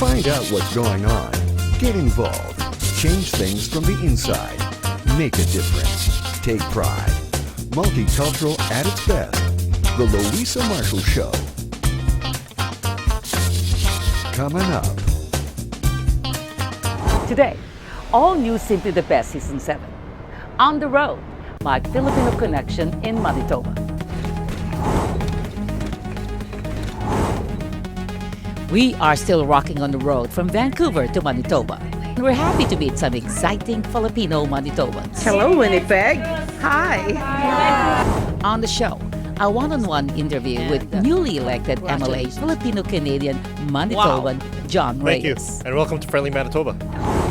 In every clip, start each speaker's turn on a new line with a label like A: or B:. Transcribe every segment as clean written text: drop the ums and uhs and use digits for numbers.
A: Find out what's going on. Get involved. Change things from the inside. Make a difference. Take pride. Multicultural at its best. The Luisa Marshall Show. Coming up.
B: Today, all new Simply the Best Season 7. On the road, my Filipino connection in Manitoba. We are still rocking on the road from Vancouver to Manitoba. We're happy to meet some exciting Filipino Manitobans.
C: Hello, Winnipeg. Hi.
B: On the show, a one-on-one interview with newly elected MLA Filipino-Canadian Manitoban John Reyes.
D: Thank you, and welcome to Friendly Manitoba.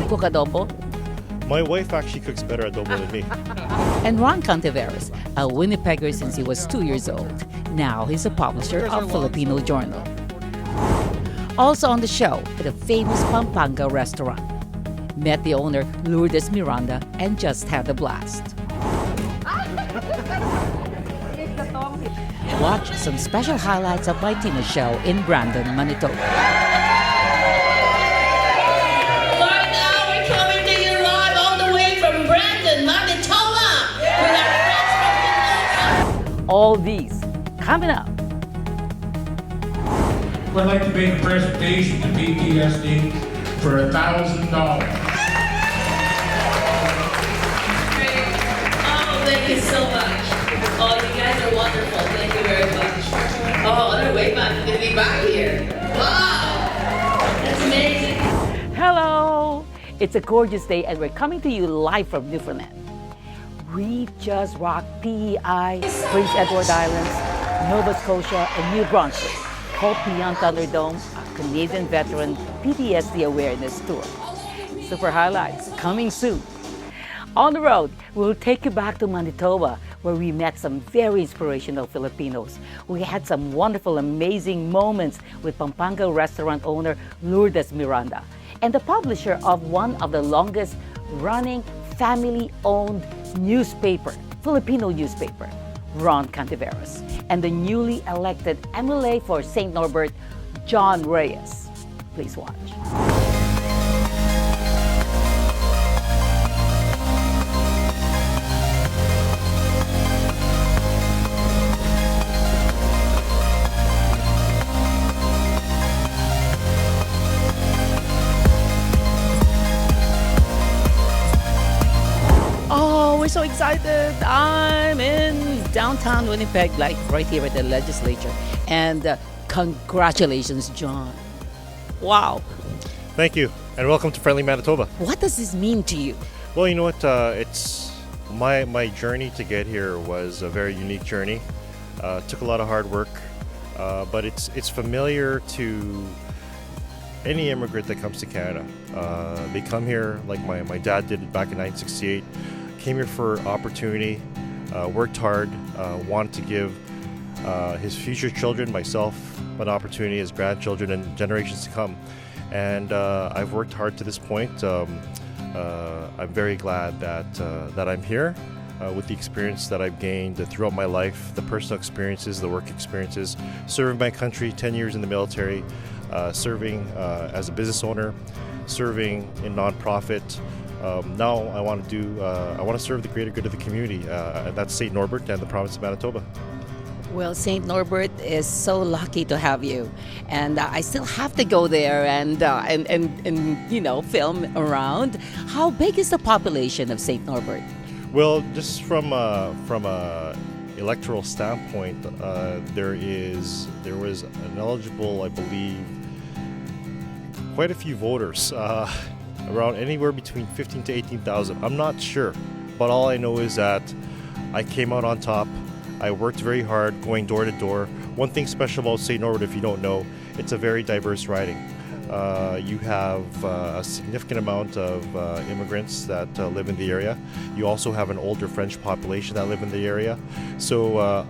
B: Cook adobo.
D: My wife actually cooks better adobo than me.
B: And Ron Cantiveros, a Winnipegger since he was 2 years old. Now he's a publisher of Filipino Journal. Also on the show, at the famous Pampanga Restaurant. Met the owner, Lourdes Miranda, and just had a blast. Watch some special highlights of my Tina show in Brandon, Manitoba.
E: Right now, we're coming to you live all the way from Brandon, Manitoba. With our friends from
B: All these coming up.
F: I'd like to make a presentation to PTSD for $1,000.
E: Oh, thank you so much. Oh, you guys are wonderful. Thank you very much. Oh, on our way back, to be back here. Wow, that's amazing.
B: Hello! It's a gorgeous day and we're coming to you live from Newfoundland. We just rocked PEI, Prince Edward Islands, Nova Scotia, and New Brunswick. Called Beyond Thunderdome, a Canadian veteran PTSD awareness tour. Super highlights coming soon. On the road, we'll take you back to Manitoba, where we met some very inspirational Filipinos. We had some wonderful, amazing moments with Pampanga Restaurant owner Lourdes Miranda and the publisher of one of the longest running family-owned newspaper, Filipino newspaper, Ron Cantiveros, and the newly elected MLA for St. Norbert, John Reyes. Please watch. Oh, we're so excited. I'm in downtown Winnipeg, like right here at the legislature. And congratulations, John. Wow.
D: Thank you, and welcome to Friendly Manitoba.
B: What does this mean to you?
D: Well, you know what? It's my journey to get here was a very unique journey. Took a lot of hard work, but it's familiar to any immigrant that comes to Canada. They come here like my dad did back in 1968. Came here for opportunity, worked hard, wanted to give his future children, myself, an opportunity, his grandchildren, and generations to come. And I've worked hard to this point. I'm very glad that I'm here with the experience that I've gained throughout my life, the personal experiences, the work experiences, serving my country, 10 years in the military, serving as a business owner, serving in nonprofit. Now I want to serve the greater good of the community. That's St. Norbert and the province of Manitoba.
B: Well, St. Norbert is so lucky to have you, and I still have to go there and you know, film around. How big is the population of St. Norbert?
D: Well, just from a electoral standpoint, there was an eligible, I believe, quite a few voters. Around anywhere between 15 to 18,000. I'm not sure, but all I know is that I came out on top. I worked very hard going door to door. One thing special about St. Norbert, if you don't know, it's a very diverse riding. You have a significant amount of immigrants that live in the area. You also have an older French population that live in the area. So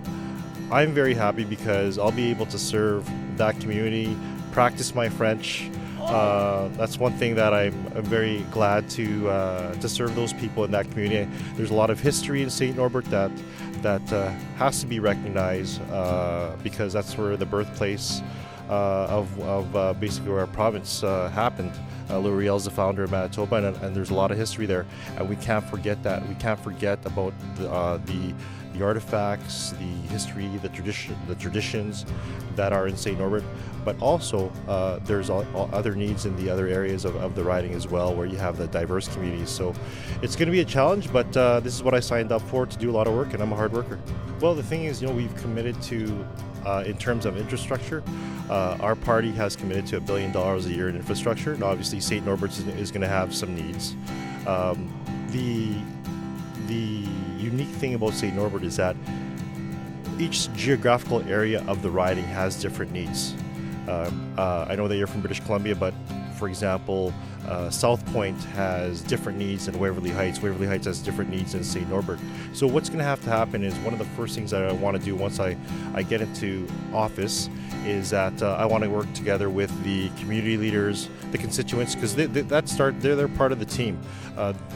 D: I'm very happy because I'll be able to serve that community, practice my French. That's one thing that I'm very glad to serve those people in that community. There's a lot of history in St. Norbert that has to be recognized because that's where the birthplace of basically where our province happened. L'Oreal is the founder of Manitoba, and there's a lot of history there, and we can't forget that. We can't forget about the artifacts, the history, the traditions that are in St. Norbert. But also, there's all other needs in the other areas of the riding as well, where you have the diverse communities. So it's going to be a challenge, but this is what I signed up for, to do a lot of work, and I'm a hard worker. Well, the thing is, we've committed to, in terms of infrastructure, our party has committed to $1 billion a year in infrastructure. And obviously, St. Norbert is going to have some needs. The unique thing about St. Norbert is that each geographical area of the riding has different needs. I know that you're from British Columbia, but for example, South Point has different needs than Waverly Heights. Waverly Heights has different needs than St. Norbert. So what's going to have to happen is, one of the first things that I want to do once I get into office is that I want to work together with the community leaders, the constituents, because they're part of the team.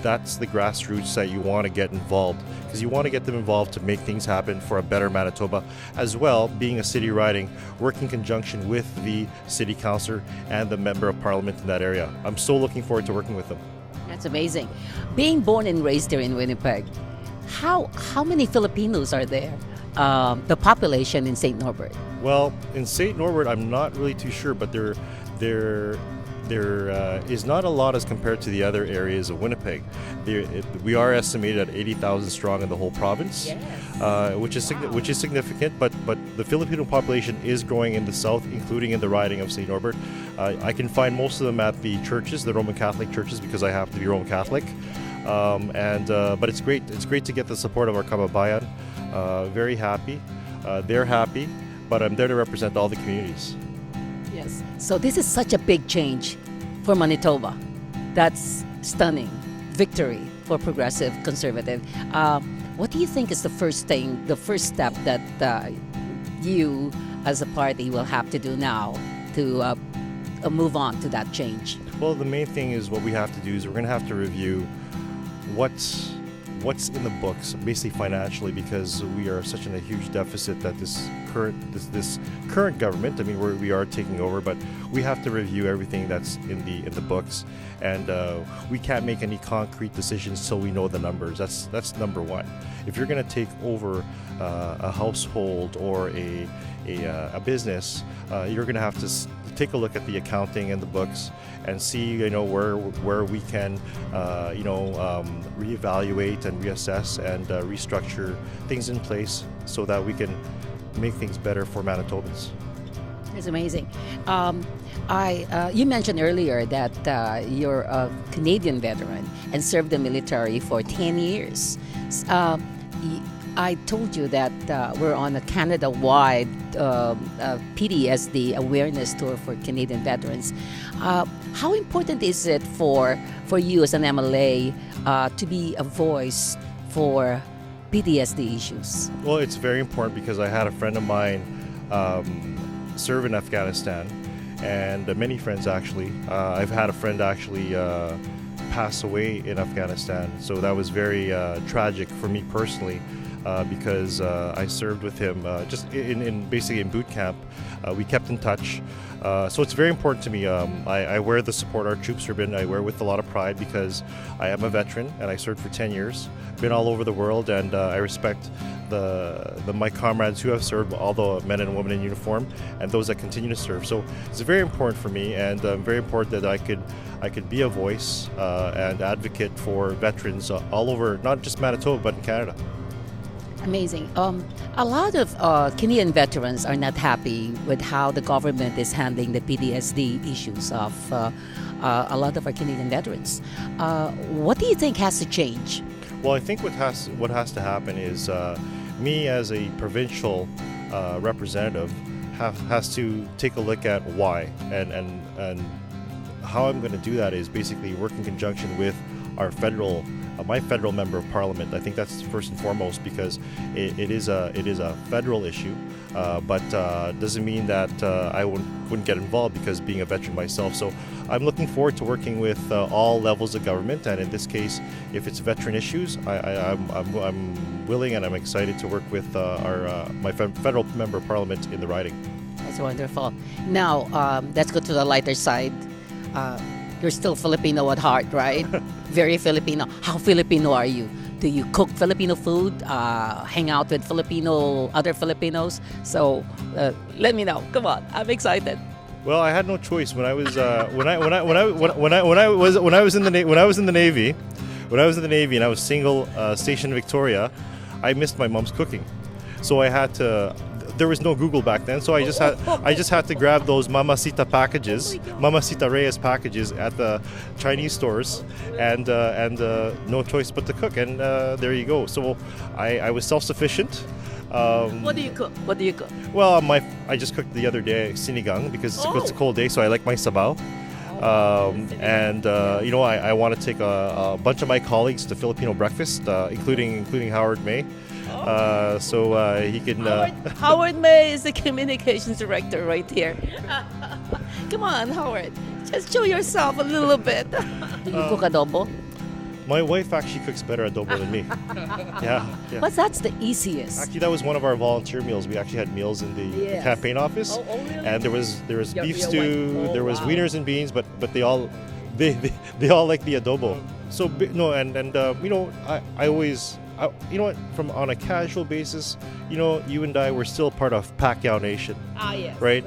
D: That's the grassroots that you want to get involved, because you want to get them involved to make things happen for a better Manitoba. As well, being a city riding, work in conjunction with the city councillor and the member of parliament in that area. I'm so looking forward to working with them.
B: That's amazing. Being born and raised here in Winnipeg, how many Filipinos are there? The population in St. Norbert?
D: Well, in St. Norbert, I'm not really too sure, but there is not a lot as compared to the other areas of Winnipeg. We are estimated at 80,000 strong in the whole province,
B: Yes.
D: which is significant. But the Filipino population is growing in the south, including in the riding of St. Norbert. I can find most of them at the churches, the Roman Catholic churches, because I have to be Roman Catholic. But it's great. It's great to get the support of our kababayan. Very happy. They're happy, but I'm there to represent all the communities.
B: Yes. So this is such a big change for Manitoba. That's stunning. Victory for progressive conservative. What do you think is the first step that you as a party will have to do now to move on to that change?
D: Well, the main thing is, what we have to do is we're going to have to review what's in the books, basically financially, because we are such in a huge deficit that this current government, I mean, we are taking over, but we have to review everything that's in the books, and we can't make any concrete decisions till we know the numbers. That's number one. If you're going to take over a household or a business, you're going to have to take a look at the accounting and the books and see, where we can, reevaluate and reassess and restructure things in place so that we can make things better for Manitobans.
B: It's amazing. You mentioned earlier that you're a Canadian veteran and served the military for 10 years. I told you that we're on a Canada-wide PTSD awareness tour for Canadian veterans. How important is it for you as an MLA to be a voice for PTSD issues?
D: Well, it's very important because I had a friend of mine serve in Afghanistan, and many friends actually. I've had a friend actually pass away in Afghanistan, so that was very tragic for me personally. Because I served with him just basically in boot camp. We kept in touch. So it's very important to me. I wear the Support Our Troops ribbon. I wear with a lot of pride because I am a veteran and I served for 10 years. Been all over the world, and I respect my comrades who have served, all the men and women in uniform, and those that continue to serve. So it's very important for me, and very important that I could be a voice and advocate for veterans all over, not just Manitoba, but in Canada.
B: Amazing. A lot of Canadian veterans are not happy with how the government is handling the PTSD issues of a lot of our Canadian veterans. What do you think has to change?
D: Well, I think what has to happen is me as a provincial representative has to take a look at why, and how I'm going to do that is basically work in conjunction with our my federal member of parliament. I think that's first and foremost because it is a federal issue, but doesn't mean that I wouldn't get involved because being a veteran myself. So I'm looking forward to working with all levels of government, and in this case, if it's veteran issues, I'm willing and I'm excited to work with my federal member of parliament in the riding.
B: That's wonderful. Now, let's go to the lighter side. You're still Filipino at heart, right? Very Filipino. How Filipino are you? Do you cook Filipino food? Hang out with other Filipinos? So let me know. Come on, I'm excited.
D: Well, I had no choice when I was when I was in the Navy. When I was in the Navy and I was single, stationed in Victoria, I missed my mom's cooking, so I had to. There was no Google back then, so I just had to grab those Mamacita packages, Mamacita Reyes packages at the Chinese stores, and no choice but to cook. And there you go. So I was self-sufficient.
B: What do you cook?
D: Well, I just cooked the other day sinigang because it's a cold day, so I like my sabaw. I want to take a bunch of my colleagues to Filipino breakfast, including Howard May. So he can.
B: Howard May is the communications director right here. Come on, Howard. Just show yourself a little bit. Do you cook adobo?
D: My wife actually cooks better adobo than me. Yeah.
B: But that's the easiest.
D: Actually, that was one of our volunteer meals. We actually had meals in the campaign office,
B: really?
D: And there was beef
B: your
D: stew,
B: wife.
D: there was
B: Wow.
D: wieners and beans, but they all like the adobo. So no, I always. From on a casual basis, you and I were still part of Pacquiao Nation.
B: Yes.
D: Right?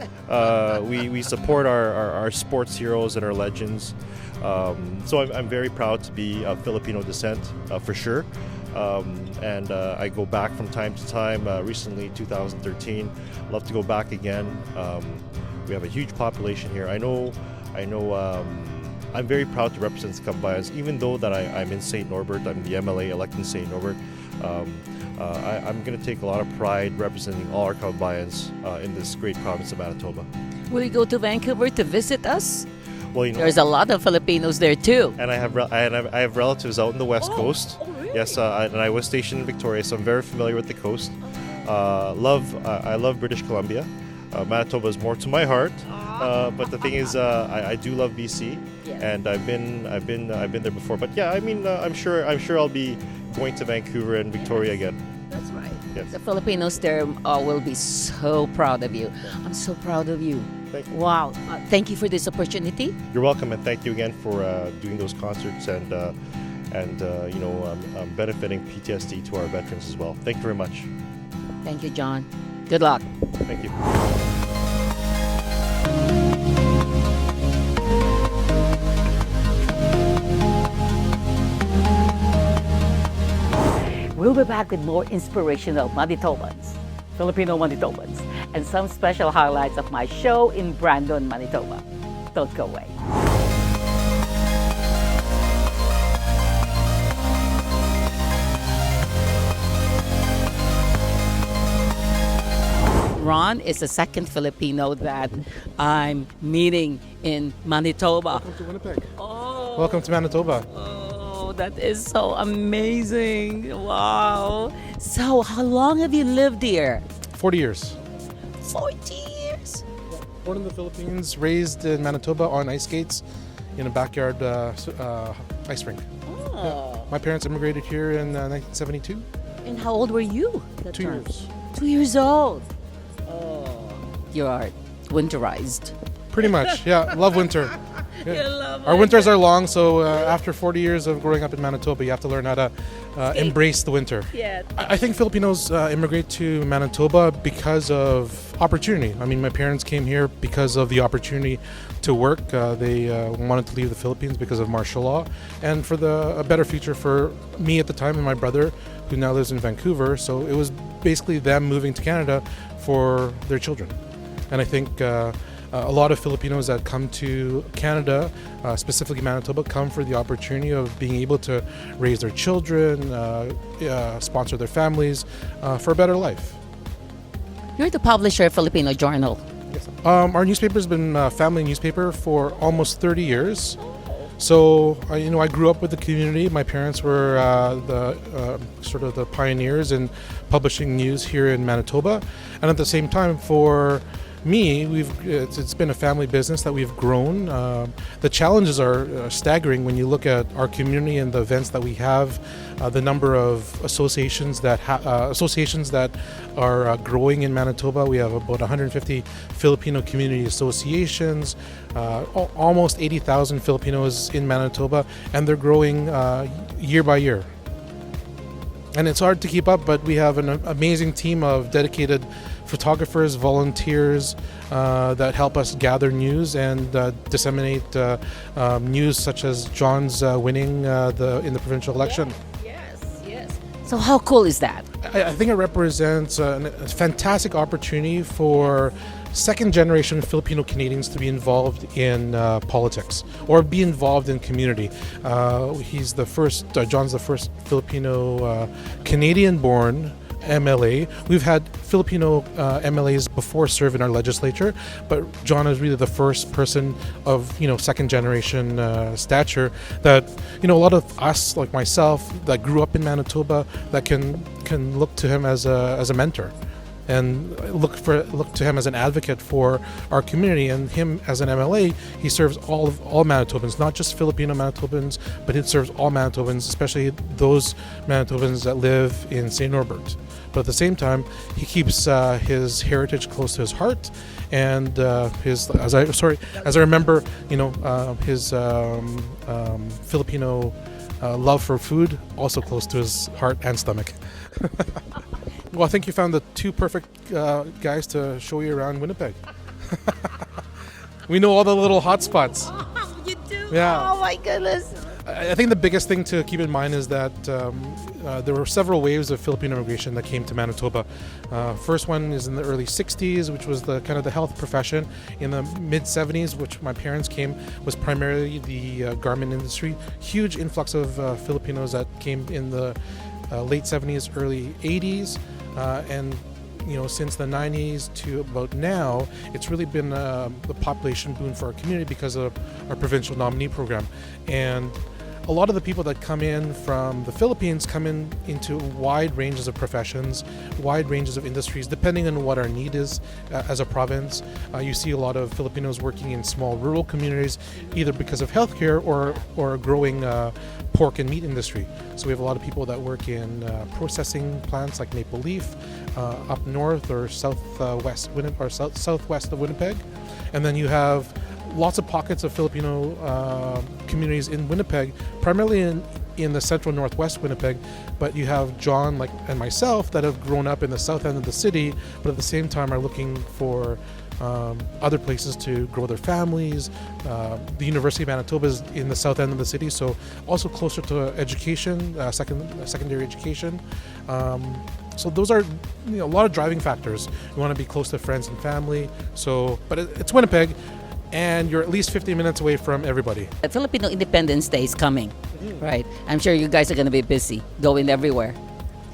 D: We support our sports heroes and our legends. So I'm very proud to be of Filipino descent, for sure. I go back from time to time. Recently, 2013, love to go back again. We have a huge population here. I know. I'm very proud to represent the Kabayans, even though that I'm in St. Norbert. I'm the MLA elected in St. Norbert. I'm going to take a lot of pride representing all our Kabayans in this great province of Manitoba.
B: Will you go to Vancouver to visit us?
D: Well,
B: There's a lot of Filipinos there too.
D: And I have relatives out in the West Coast.
B: Really?
D: Yes, and I was stationed in Victoria, so I'm very familiar with the coast. I love British Columbia. Manitoba is more to my heart. But the thing is, I do love BC, and I've been there before. But yeah, I mean, I'm sure I'll be going to Vancouver and Victoria again.
B: That's right.
D: Yes.
B: The Filipinos there will be so proud of you. I'm so proud of you.
D: Thank you.
B: Wow. Thank you for this opportunity.
D: You're welcome, and thank you again for doing those concerts and benefiting PTSD to our veterans as well. Thank you very much.
B: Thank you, John. Good luck.
D: Thank you.
B: We'll be back with more inspirational Manitobans, Filipino Manitobans, and some special highlights of my show in Brandon, Manitoba. Don't go away. Ron is the second Filipino that I'm meeting in Manitoba.
G: Welcome to Winnipeg.
B: Oh.
G: Welcome to Manitoba.
B: Oh, that is so amazing. Wow. So, how long have you lived here?
G: 40 years.
B: 40 years.
G: Born in the Philippines, raised in Manitoba on ice skates in a backyard ice rink.
B: Oh.
G: My parents immigrated here in 1972.
B: And how old were you? That
G: 2
B: time?
G: years.
B: 2 years old. Oh. You are winterized.
G: Pretty much, yeah. Love winter.
B: You love
G: Our winters are long, so after 40 years of growing up in Manitoba, you have to learn how to embrace the winter.
B: Yeah.
G: I think Filipinos immigrate to Manitoba because of opportunity. I mean, my parents came here because of the opportunity to work. They wanted to leave the Philippines because of martial law and for a better future for me at the time and my brother, who now lives in Vancouver. So it was basically them moving to Canada for their children. And I think a lot of Filipinos that come to Canada, specifically Manitoba, come for the opportunity of being able to raise their children, sponsor their families for a better life.
B: You're the publisher of Filipino Journal.
G: Our newspaper's been a family newspaper for almost 30 years. So, I grew up with the community. My parents were the pioneers in publishing news here in Manitoba. And at the same time, for it's been a family business that we've grown. The challenges are staggering when you look at our community and the events that we have, the number of associations that are growing in Manitoba. We have about 150 Filipino community associations, almost 80,000 Filipinos in Manitoba, and they're growing year by year. And it's hard to keep up, but we have an amazing team of dedicated photographers, volunteers that help us gather news and disseminate news such as John's winning in the provincial election.
B: Yes. So how cool is that?
G: I think it represents a fantastic opportunity for second-generation Filipino Canadians to be involved in politics or be involved in community. John's the first Filipino Canadian-born MLA. We've had Filipino MLAs before serve in our legislature, but John is really the first person of second generation stature that a lot of us, like myself, that grew up in Manitoba, that can look to him as a mentor and look to him as an advocate for our community. And him as an MLA, he serves all Manitobans, not just Filipino Manitobans, but he serves all Manitobans, especially those Manitobans that live in St. Norbert. But at the same time, he keeps his heritage close to his heart, and as I remember, his Filipino love for food also close to his heart and stomach. Well, I think you found the two perfect guys to show you around Winnipeg. We know all the little hot spots.
B: Oh, you do?
G: Yeah.
B: Oh my goodness.
G: I think the biggest thing to keep in mind is that there were several waves of Filipino immigration that came to Manitoba. First one is in the early 60s, which was the kind of the health profession. In the mid 70s, which my parents came, was primarily the garment industry. Huge influx of Filipinos that came in the late 70s, early 80s, and since the 90s to about now, it's really been the population boom for our community because of our provincial nominee program. And a lot of the people that come in from the Philippines come in into wide ranges of professions, wide ranges of industries, depending on what our need is as a province. You see a lot of Filipinos working in small rural communities, either because of healthcare or growing pork and meat industry. So we have a lot of people that work in processing plants like Maple Leaf, up north or southwest of Winnipeg. And then you have lots of pockets of Filipino communities in Winnipeg, primarily in the central northwest Winnipeg, but you have John and myself that have grown up in the south end of the city, but at the same time are looking for other places to grow their families. The University of Manitoba is in the south end of the city, so also closer to education, secondary education. So those are a lot of driving factors. You want to be close to friends and family. But it's Winnipeg, and you're at least 50 minutes away from everybody.
B: The Filipino Independence Day is coming, right? I'm sure you guys are going to be busy, going everywhere.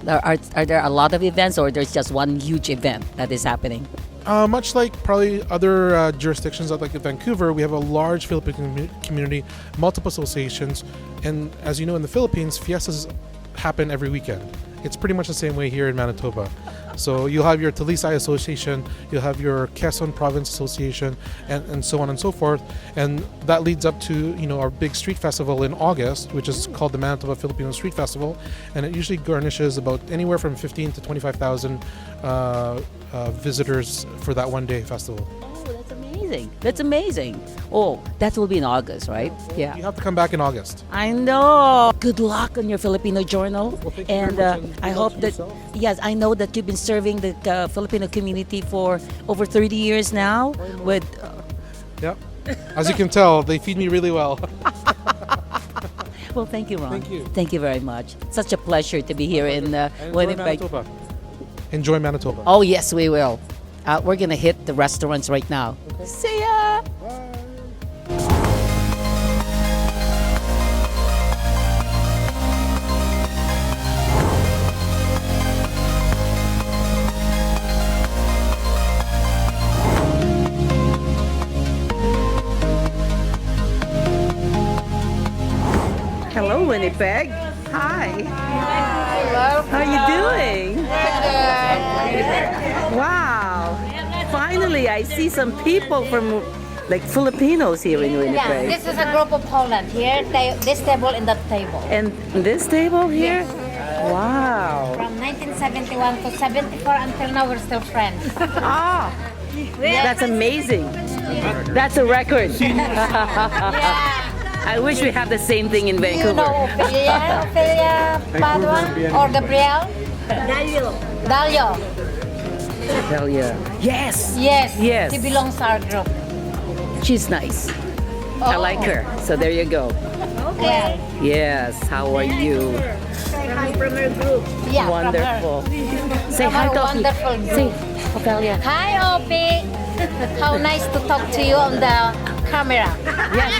B: Are there a lot of events, or there's just one huge event that is happening?
G: Much like probably other jurisdictions like Vancouver, we have a large Filipino community, multiple associations, and as you know, in the Philippines, fiestas happen every weekend. It's pretty much the same way here in Manitoba. So you'll have your Talisay Association, you'll have your Quezon Province Association, and so on and so forth. And that leads up to our big street festival in August, which is called the Manitoba Filipino Street Festival, and it usually garnishes about anywhere from 15 to 25,000 visitors for that one-day festival.
B: That's amazing. Oh, that will be in August, right? Yeah.
G: You have to come back in August.
B: I know. Good luck on your Filipino Journal.
G: Well, thank you
B: And
G: very much.
B: I hope that, yes, I know that you've been serving the Filipino community for over 30 years now. With
G: Yep. As you can tell, they feed me really well.
B: Well, thank you, Ron.
G: Thank you.
B: Thank you very much. Such a pleasure to be here in Winnipeg.
G: Manitoba. Enjoy Manitoba.
B: Oh, yes, we will. We're going to hit the restaurants right now.
G: Okay.
B: See ya!
C: Hello, Winnipeg. Hi. How are you doing? Wow.
B: finally, I see some people from like Filipinos here in
H: Yeah,
B: Winnipeg.
H: this is a group of Poland here. This table and that table.
B: And this table here? Wow.
H: From 1971 to 74 until now, we're still friends.
B: Ah, that's amazing. That's a record.
H: Yeah.
B: I wish we had the same thing in
H: You
B: Vancouver.
H: know Ophelia Padua or Gabriel? Dalio.
B: Hell yeah. Yes.
H: Yes.
B: Yes.
H: She belongs to our group.
B: She's nice. I like her. So there you go.
H: Yeah.
B: Yes. How are you?
H: Yeah,
B: Wonderful. Say
H: From
B: hi
H: her
B: to Opie.
H: wonderful group.
B: Say, Ophelia.
H: Hi, Opie. How nice to talk to you on the camera.
B: Yes.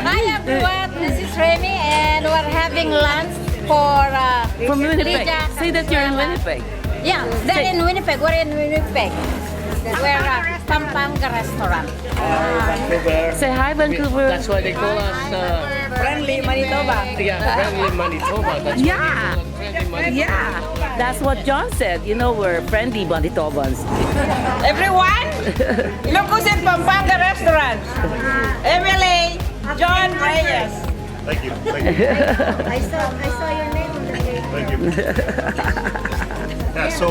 H: Hi, everyone. This is Remy, and we're having lunch for
B: From Winnipeg.
H: Lydia.
B: Say that you're in Winnipeg.
H: Yeah, they're in Winnipeg. We're in Winnipeg. We're Pampanga Restaurant.
B: Say hi, Vancouver.
I: That's why they call us
C: Friendly Manitoba.
I: friendly Manitoba. That's
B: Yeah.
I: why they call us friendly Manitoba.
B: Yeah. That's what John said. You know, we're friendly Manitobans.
C: Everyone, look who's in Pampanga Restaurant. Emily, John Reyes.
D: Thank you. Thank you.
H: I saw your name on the name.
D: Thank you. Yeah, so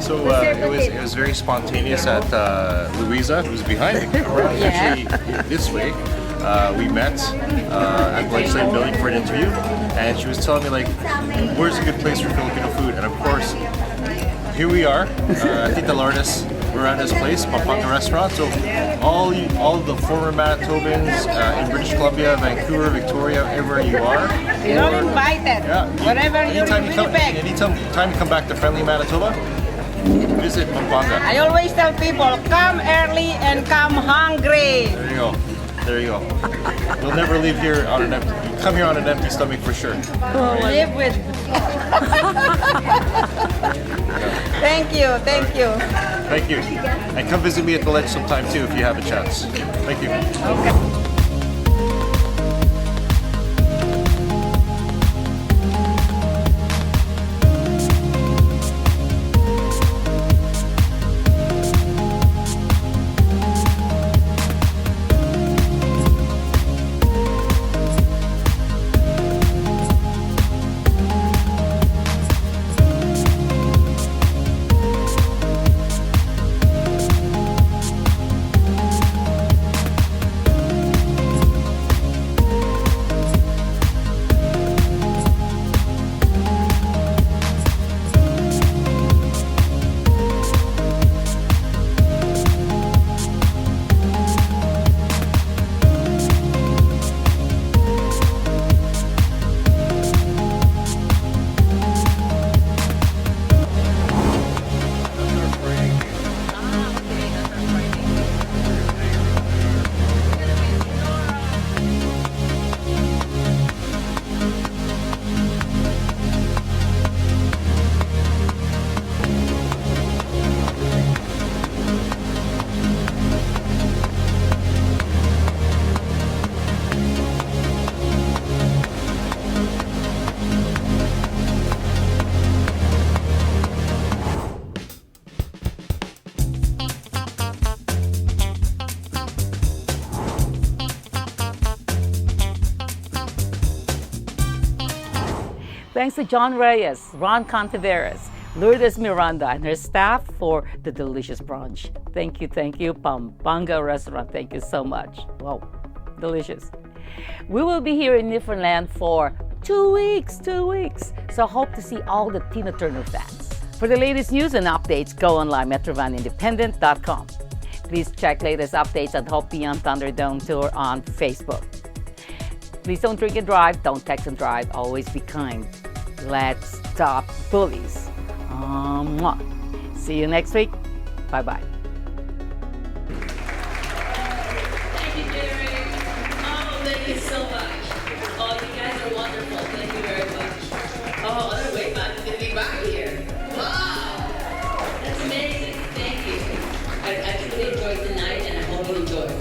D: it was very spontaneous at Luisa, who's behind the camera. Actually, this way, we met at the legislative building for an interview, and she was telling me like, where's a good place for Filipino food? And of course, here we are. I think the Lourdes Miranda's place, Pampanga Restaurant. So all of the former Manitobans in British Columbia, Vancouver, Victoria, everywhere you are.
C: You're all invited.
D: Yeah.
C: Wherever you're in Winnipeg.
D: Anytime you come back to friendly Manitoba, visit Pampanga.
C: I always tell people, come early and come hungry.
D: There you go. There you go. You'll never leave here on an empty. You come here on an empty stomach for sure.
C: Live with. Thank you.
D: Thank you. And come visit me at the ledge sometime too if you have a chance. Thank you.
B: Thanks to John Reyes, Ron Cantiveros, Lourdes Miranda, and her staff for the delicious brunch. Thank you, Pampanga Restaurant. Thank you so much. Wow, delicious. We will be here in Newfoundland for 2 weeks. So hope to see all the Tina Turner fans. For the latest news and updates, go online, metrovanindependent.com. Please check latest updates at Hope Beyond Thunderdome Tour on Facebook. Please don't drink and drive, don't text and drive, always be kind. Let's stop bullies. Mwah. See you next week. Bye-bye.
E: Thank you, Jerry. Oh, thank you so much. Oh, you guys are wonderful. Thank you very much.